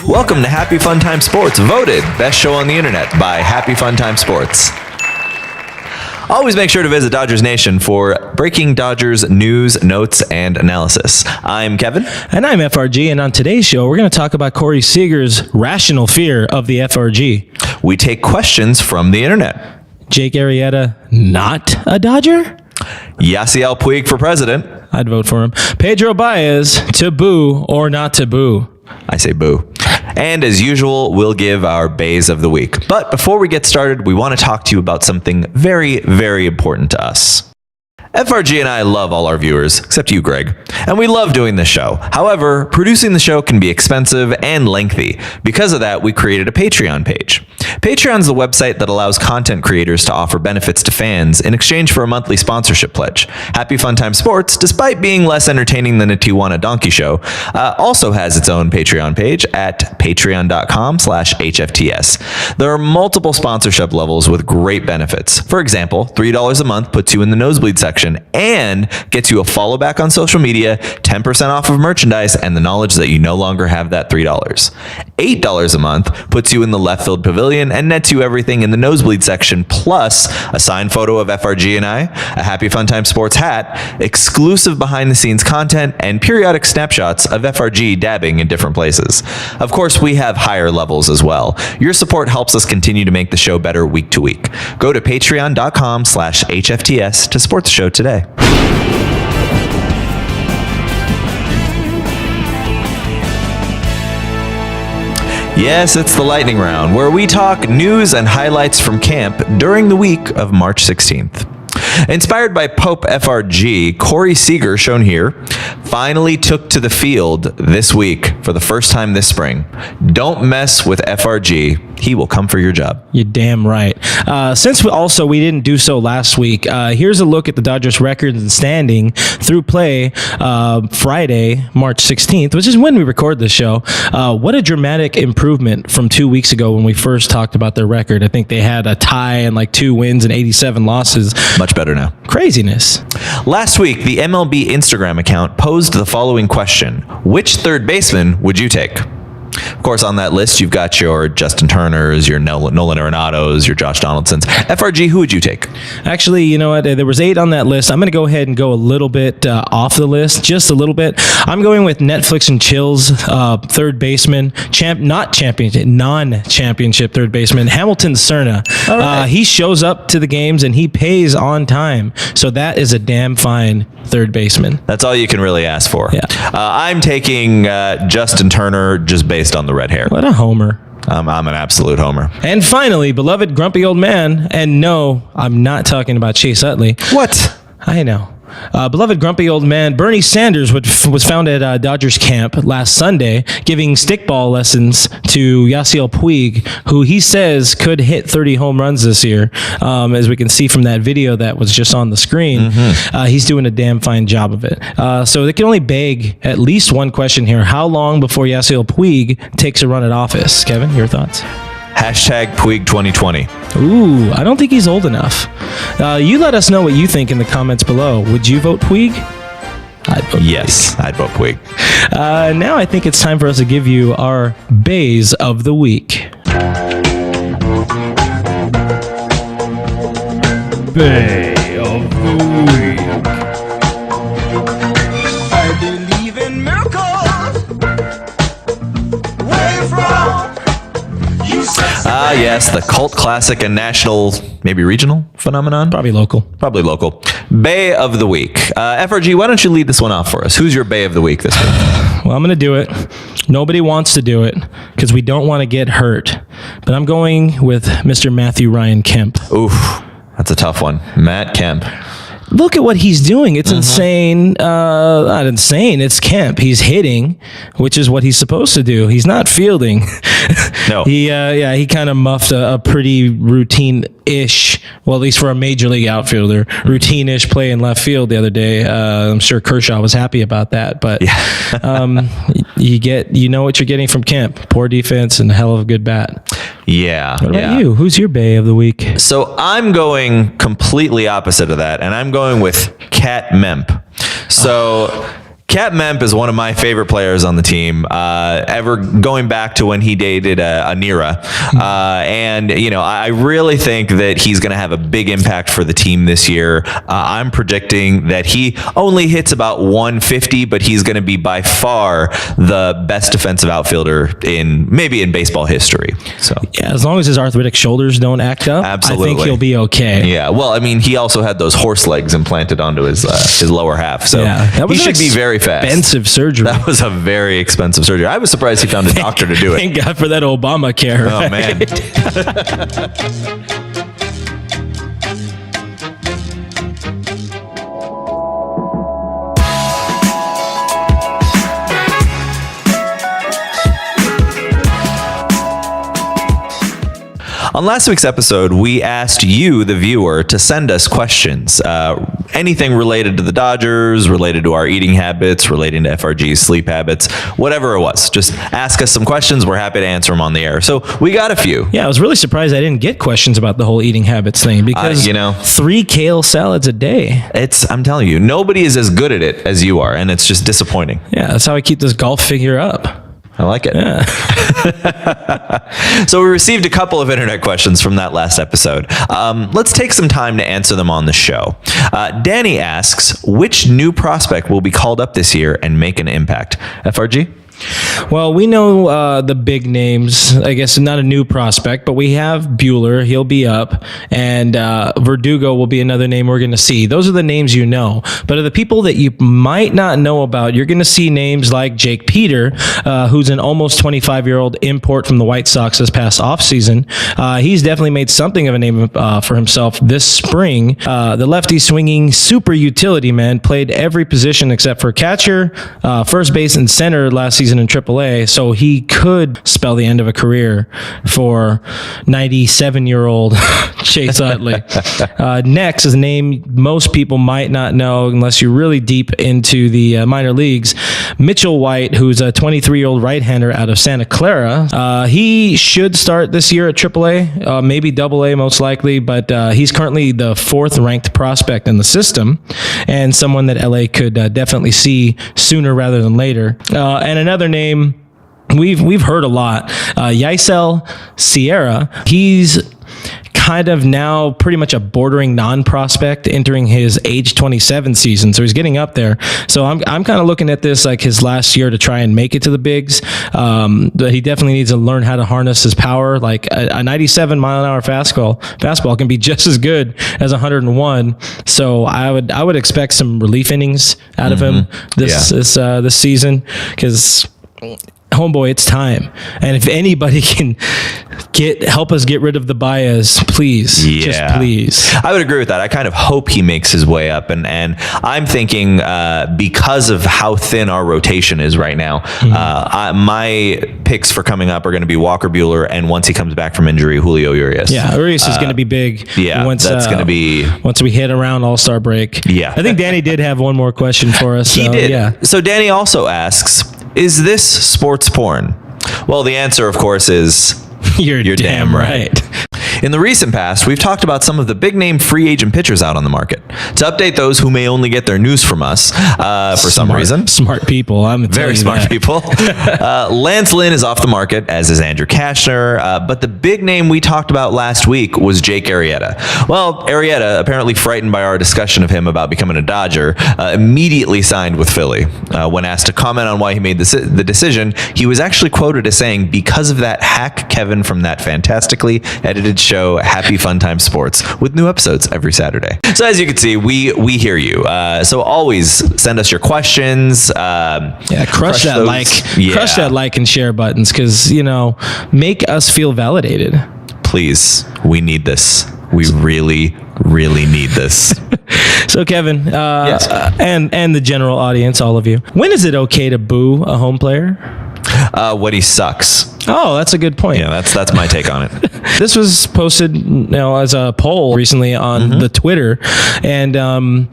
Welcome to Happy Fun Time Sports, voted best show on the internet by Happy Fun Time Sports. Always make sure to visit Dodgers Nation for breaking Dodgers news, notes, and analysis. I'm Kevin. And I'm FRG, and on today's show, we're going to talk about Corey Seager's rational fear of the FRG. We take questions from the internet. Jake Arrieta, not a Dodger? Yasiel Puig for president. I'd vote for him. Pedro Baez, to boo or not to boo? I say boo. And as usual, we'll give our bays of the week. But before we get started, we want to talk to you about something very, very important to us. FRG and I love all our viewers, except you, Greg, and we love doing this show. However, producing the show can be expensive and lengthy. Because of that, we created a Patreon page. Patreon is the website that allows content creators to offer benefits to fans in exchange for a monthly sponsorship pledge. Happy Fun Time Sports, despite being less entertaining than a Tijuana Donkey Show, also has its own Patreon page at patreon.com/HFTS. There are multiple sponsorship levels with great benefits. For example, $3 a month puts you in the nosebleed section and gets you a follow back on social media, 10% off of merchandise, and the knowledge that you no longer have that $3. $8 a month puts you in the left field pavilion and nets you everything in the nosebleed section, plus a signed photo of FRG and I, a Happy Fun Time Sports hat, exclusive behind the scenes content, and periodic snapshots of FRG dabbing in different places. Of course, we have higher levels as well. Your support helps us continue to make the show better week to week. Go to patreon.com/HFTS to support the show today. Yes, it's the lightning round, where we talk news and highlights from camp during the week of March 16th. Inspired by Pope FRG, Corey Seager, shown here, finally took to the field this week for the first time this spring. Don't mess with FRG. He will come for your job. You're damn right. Since we didn't do so last week, here's a look at the Dodgers records and standing through play Friday, March 16th, which is when we record the show. What a dramatic improvement from 2 weeks ago when we first talked about their record. I think they had a tie and like 2 wins and 87 losses. Much better now. Craziness. Last week, the MLB Instagram account posed the following question: which third baseman would you take? Of course, on that list, you've got your Justin Turners, your Nolan Arenados, your Josh Donaldsons. FRG, who would you take? Actually, you know what? There was 8 on that list. I'm going to go ahead and go a little bit off the list, just a little bit. I'm going with Netflix and Chill's third baseman, non-championship third baseman, Hamilton Cerna. Right. He shows up to the games and he pays on time. So that is a damn fine third baseman. That's all you can really ask for. Yeah. I'm taking Justin Turner just based on the red hair. What a homer. I'm an absolute homer. And finally, beloved grumpy old man, and no, I'm not talking about Chase Utley. What? I know. Beloved grumpy old man Bernie Sanders was found at Dodgers camp last Sunday giving stickball lessons to Yasiel Puig, who he says could hit 30 home runs this year. As we can see from that video that was just on the screen, he's doing a damn fine job of it. So they can only beg at least one question here. How long before Yasiel Puig takes a run at office? Kevin, your thoughts? Hashtag Puig 2020. Ooh, I don't think he's old enough. You let us know what you think in the comments below. Would you vote Puig? I'd vote yes, Puig. I'd vote Puig. Now I think it's time for us to give you our bays of the week. Bay of the week. I believe in miracles. Where you from? Yes, the cult classic and national, maybe regional phenomenon? Probably local. Bay of the week. FRG, why don't you lead this one off for us? Who's your Bay of the week this week? Well, I'm going to do it. Nobody wants to do it because we don't want to get hurt. But I'm going with Mr. Matthew Ryan Kemp. Oof, that's a tough one. Matt Kemp. Look at what he's doing. It's insane. Not insane. It's Kemp. He's hitting, which is what he's supposed to do. He's not fielding. No. He kind of muffed a pretty routine-ish, well, at least for a major league outfielder, routine-ish play in left field the other day. I'm sure Kershaw was happy about that. But you know what you're getting from Kemp. Poor defense and a hell of a good bat. Yeah. What about you? Who's your Bay of the week? So I'm going completely opposite of that, and I'm going with Katt Memp. So Katt Memp is one of my favorite players on the team, ever going back to when he dated Anira. And, I really think that he's going to have a big impact for the team this year. I'm predicting that he only hits about 150, but he's going to be by far the best defensive outfielder in baseball history. So yeah, as long as his arthritic shoulders don't act up, absolutely. I think he'll be okay. Yeah, well, I mean, he also had those horse legs implanted onto his lower half, so he should be very fast. Expensive surgery. That was a very expensive surgery. I was surprised he found a doctor to do it. Thank God for that Obamacare. Oh, man. On last week's episode, we asked you, the viewer, to send us questions. Anything related to the Dodgers, related to our eating habits, relating to FRG's sleep habits, whatever it was. Just ask us some questions. We're happy to answer them on the air. So we got a few. Yeah, I was really surprised I didn't get questions about the whole eating habits thing because 3 kale salads a day. I'm telling you, nobody is as good at it as you are, and it's just disappointing. Yeah, that's how I keep this golf figure up. I like it. Yeah. So we received a couple of internet questions from that last episode. Let's take some time to answer them on the show. Danny asks, which new prospect will be called up this year and make an impact? FRG? Well, we know the big names. I guess not a new prospect, but we have Buehler. He'll be up. And Verdugo will be another name we're going to see. Those are the names you know. But of the people that you might not know about, you're going to see names like Jake Peter, who's an almost 25-year-old import from the White Sox this past offseason. He's definitely made something of a name for himself this spring. The lefty swinging super utility man played every position except for catcher, first base, and center last season in AAA, so he could spell the end of a career for 97-year-old Chase Utley. Next is a name most people might not know unless you're really deep into the minor leagues. Mitchell White, who's a 23-year-old right-hander out of Santa Clara. He should start this year at AAA, maybe AA most likely, but he's currently the 4th-ranked prospect in the system and someone that LA could definitely see sooner rather than later. And another name we've heard a lot, Yaisel Sierra. He's kind of now pretty much a bordering non-prospect entering his age 27 season. So he's getting up there. So I'm kind of looking at this like his last year to try and make it to the bigs. But he definitely needs to learn how to harness his power. Like a 97 mile an hour fastball can be just as good as 101. So I would expect some relief innings out of him this season, because homeboy, it's time. And if anybody can help us get rid of the Baez, please, just please. I would agree with that. I kind of hope he makes his way up, and I'm thinking because of how thin our rotation is right now, my picks for coming up are going to be Walker Buehler, and once he comes back from injury, Julio Urias. Yeah, Urias is going to be big. Yeah, that's going to be once we hit around All-Star break. Yeah, I think Danny did have one more question for us. He did. Yeah. So Danny also asks, is this sports porn? Well, the answer, of course, is you're damn right. In the recent past, we've talked about some of the big-name free agent pitchers out on the market. To update those who may only get their news from us for some reason. Smart people. I'm very smart people. Lance Lynn is off the market, as is Andrew Kashner. But the big name we talked about last week was Jake Arrieta. Well, Arrieta, apparently frightened by our discussion of him about becoming a Dodger, immediately signed with Philly. When asked to comment on why he made the decision, he was actually quoted as saying, "Because of that hack Kevin from that fantastically edited show Happy Fun Time Sports, with new episodes every Saturday." So as you can see, we hear you. So always send us your questions. Crush that like and share buttons, because make us feel validated. Please, we need this. We really, really need this. So Kevin, yes. and the general audience, all of you, when is it okay to boo a home player? When he sucks. Oh, that's a good point. Yeah, that's my take on it. This was posted as a poll recently on the Twitter, and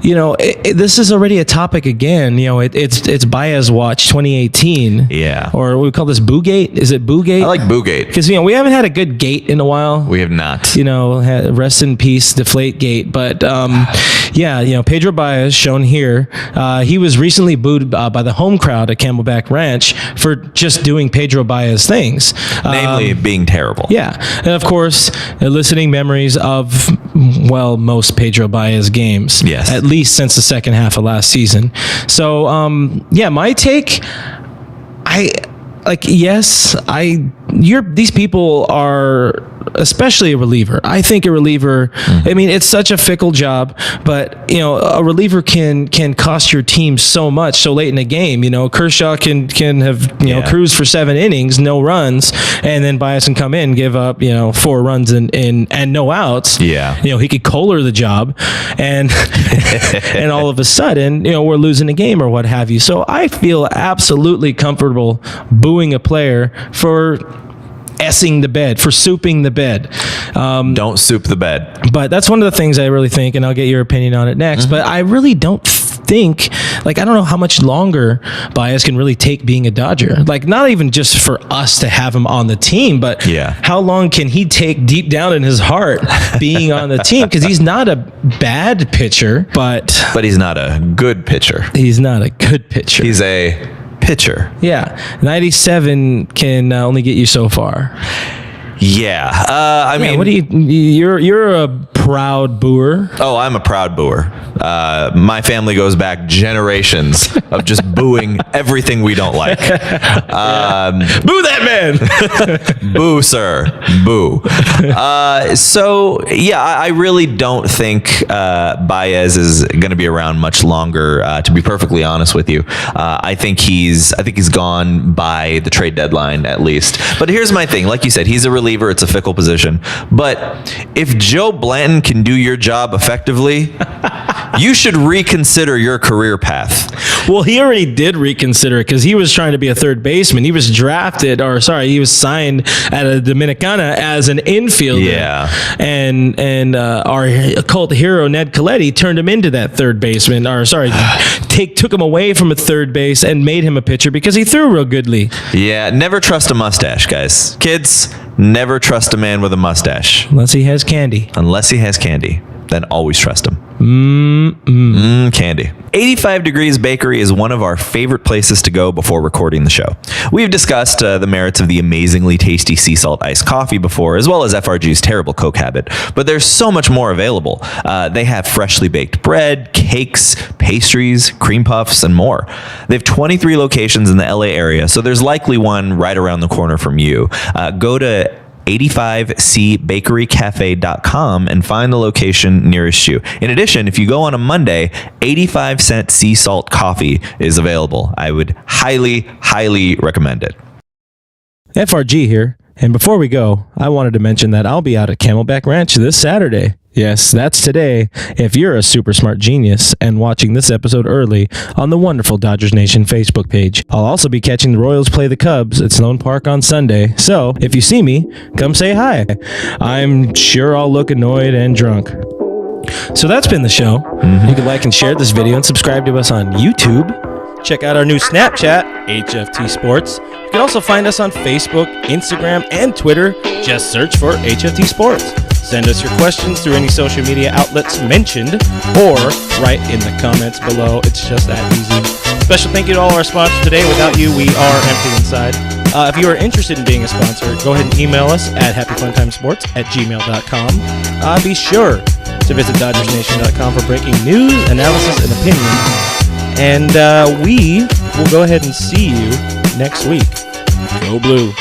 this is already a topic again. It's Baez Watch 2018. Yeah. Or we call this Boogate. Is it Boogate? I like Boogate. Because, we haven't had a good gate in a while. We have not. Rest in peace, Deflate Gate. But, Pedro Baez, shown here, he was recently booed by the home crowd at Camelback Ranch for just doing Pedro Baez things. Namely, being terrible. Yeah. And, of course, eliciting memories of, most Pedro Baez games. Yes. At least since the second half of last season. So, my take, these people are, especially a reliever. I think a reliever, it's such a fickle job, but a reliever can cost your team so much so late in the game. Kershaw can have cruised for 7 innings, no runs, and then Baez can come in, give up 4 runs and no outs. Yeah. He could Kohler the job, and and all of a sudden we're losing a game or what have you. So I feel absolutely comfortable booing a player for S-ing the bed, for souping the bed. Don't soup the bed. But that's one of the things I really think, and I'll get your opinion on it next, but I really don't think, I don't know how much longer Baez can really take being a Dodger. Not even just for us to have him on the team, but how long can he take deep down in his heart being on the team? Because he's not a bad pitcher, but he's not a good pitcher. He's not a good pitcher. He's a pitcher. Yeah. 97 can only get you so far. Yeah. What do you're a proud booer. Oh, I'm a proud booer. My family goes back generations of just booing everything we don't like. Boo that man. Boo, sir. Boo. I really don't think Baez is going to be around much longer. To be perfectly honest with you, I think he's gone by the trade deadline at least. But here's my thing: like you said, he's a reliever. It's a fickle position. But if Joe Blanton can do your job effectively, you should reconsider your career path. Well, he already did reconsider it because he was trying to be a third baseman. He was he was signed at a Dominicana as an infielder. Yeah. And our cult hero, Ned Colletti, turned him into that third baseman. Took him away from a third base and made him a pitcher because he threw real goodly. Yeah, never trust a mustache, guys. Kids, never trust a man with a mustache. Unless he has candy. Then always trust him. Candy. 85 Degrees Bakery is one of our favorite places to go before recording the show. We've discussed the merits of the amazingly tasty sea salt iced coffee before, as well as FRG's terrible Coke habit, but there's so much more available. They have freshly baked bread, cakes, pastries, cream puffs, and more. They have 23 locations in the LA area, so there's likely one right around the corner from you. Go to 85cbakerycafe.com and find the location nearest you. In addition, if you go on a Monday, 85-cent sea salt coffee is available. I would highly, highly recommend it. FRG here. And before we go, I wanted to mention that I'll be out at Camelback Ranch this Saturday. Yes, that's today, if you're a super smart genius and watching this episode early on the wonderful Dodgers Nation Facebook page. I'll also be catching the Royals play the Cubs at Sloan Park on Sunday, so if you see me, come say hi. I'm sure I'll look annoyed and drunk. So that's been the show. You can like and share this video and subscribe to us on YouTube. Check out our new Snapchat, HFT Sports. You can also find us on Facebook, Instagram, and Twitter. Just search for HFT Sports. Send us your questions through any social media outlets mentioned or write in the comments below. It's just that easy. Special thank you to all our sponsors today. Without you, we are empty inside. If you are interested in being a sponsor, go ahead and email us at happyfuntimesports@gmail.com. Be sure to visit DodgersNation.com for breaking news, analysis, and opinion. And we will go ahead and see you next week. Go Blue.